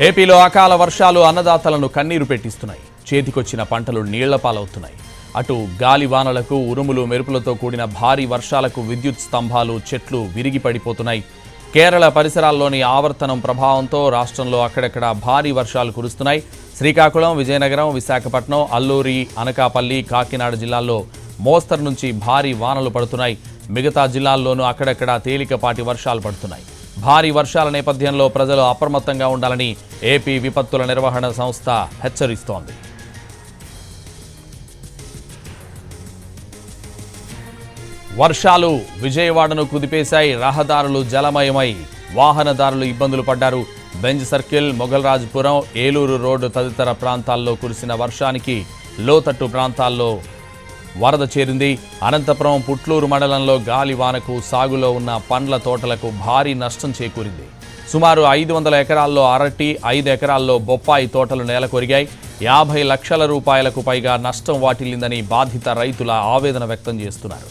ఏపీలో అకాల వర్షాలు అన్నదాతలను కన్నీరు పెట్టిస్తున్నాయి. చేతికొచ్చిన పంటలు నీళ్ల పాలవుతున్నాయి. అటు గాలి వానలకు, ఉరుములు మెరుపులతో కూడిన భారీ వర్షాలకు విద్యుత్ స్తంభాలు, చెట్లు విరిగి పడిపోతున్నాయి. కేరళ పరిసరాల్లోని ఆవర్తనం ప్రభావంతో రాష్ట్రంలో అక్కడక్కడ భారీ వర్షాలు కురుస్తున్నాయి. శ్రీకాకుళం, విజయనగరం, విశాఖపట్నం, అల్లూరి, అనకాపల్లి, కాకినాడ జిల్లాల్లో మోస్తరు నుంచి భారీ వానలు పడుతున్నాయి. మిగతా జిల్లాల్లోనూ అక్కడక్కడ తేలికపాటి వర్షాలు పడుతున్నాయి. భారీ వర్షాల నేపథ్యంలో ప్రజలు అప్రమత్తంగా ఉండాలని ఏపీ విపత్తుల నిర్వహణ సంస్థ హెచ్చరిస్తోంది. వర్షాలు విజయవాడను కుదిపేశాయి. రహదారులు జలమయమై వాహనదారులు ఇబ్బందులు పడ్డారు. Benz circle, Moghalrajpuram, Eluru road తదితర ప్రాంతాల్లో కురిసిన వర్షానికి లోతట్టు ప్రాంతాల్లో వరద చేరింది. అనంతపురం, పుట్లూరు మండలంలో గాలి వానకు సాగులో ఉన్న పండ్ల తోటలకు భారీ నష్టం చేకూరింది. సుమారు 500 ఎకరాల్లో అరటి, 5 ఎకరాల్లో బొప్పాయి తోటలు నేలకొరిగాయి. 50 లక్షల రూపాయలకు పైగా నష్టం వాటిల్లిందని బాధిత రైతుల ఆవేదన వ్యక్తం చేస్తున్నారు.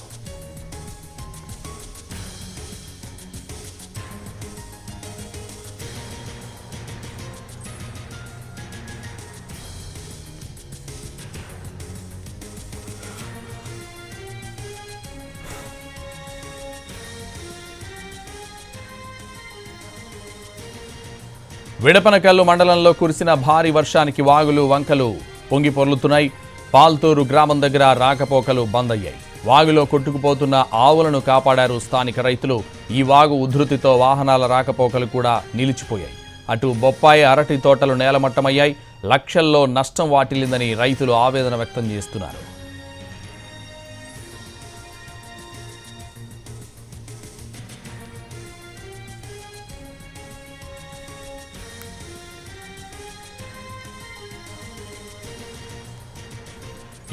విడపనకల్లు మండలంలో కురిసిన భారీ వర్షానికి వాగులు, వంకలు పొంగి పొర్లుతున్నాయి. పాల్తూరు గ్రామం దగ్గర రాకపోకలు బంద్ అయ్యాయి. వాగులో కొట్టుకుపోతున్న ఆవులను కాపాడారు స్థానిక రైతులు. ఈ వాగు ఉధృతితో వాహనాల రాకపోకలు కూడా నిలిచిపోయాయి. అటు బొప్పాయి, అరటి తోటలు నేలమట్టమయ్యాయి. లక్షల్లో నష్టం వాటిల్లిందని రైతులు ఆవేదన వ్యక్తం చేస్తున్నారు.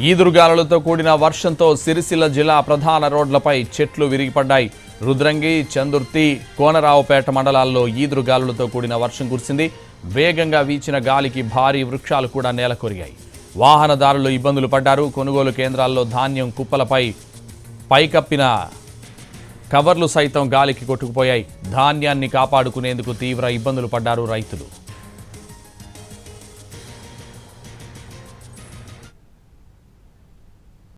ఈదురుగాలులతో కూడిన వర్షంతో సిరిసిల్ల జిల్లా ప్రధాన రోడ్లపై చెట్లు విరిగిపడ్డాయి. రుద్రంగి, చందుర్తి, కోనరావుపేట మండలాల్లో ఈదురుగాలులతో కూడిన వర్షం కురిసింది. వేగంగా వీచిన గాలికి భారీ వృక్షాలు కూడా నేలకొరిగాయి. వాహనదారులు ఇబ్బందులు పడ్డారు. కొనుగోలు కేంద్రాల్లో ధాన్యం కుప్పలపై పైకప్పిన కవర్లు సైతం గాలికి కొట్టుకుపోయాయి. ధాన్యాన్ని కాపాడుకునేందుకు తీవ్ర ఇబ్బందులు పడ్డారు రైతులు.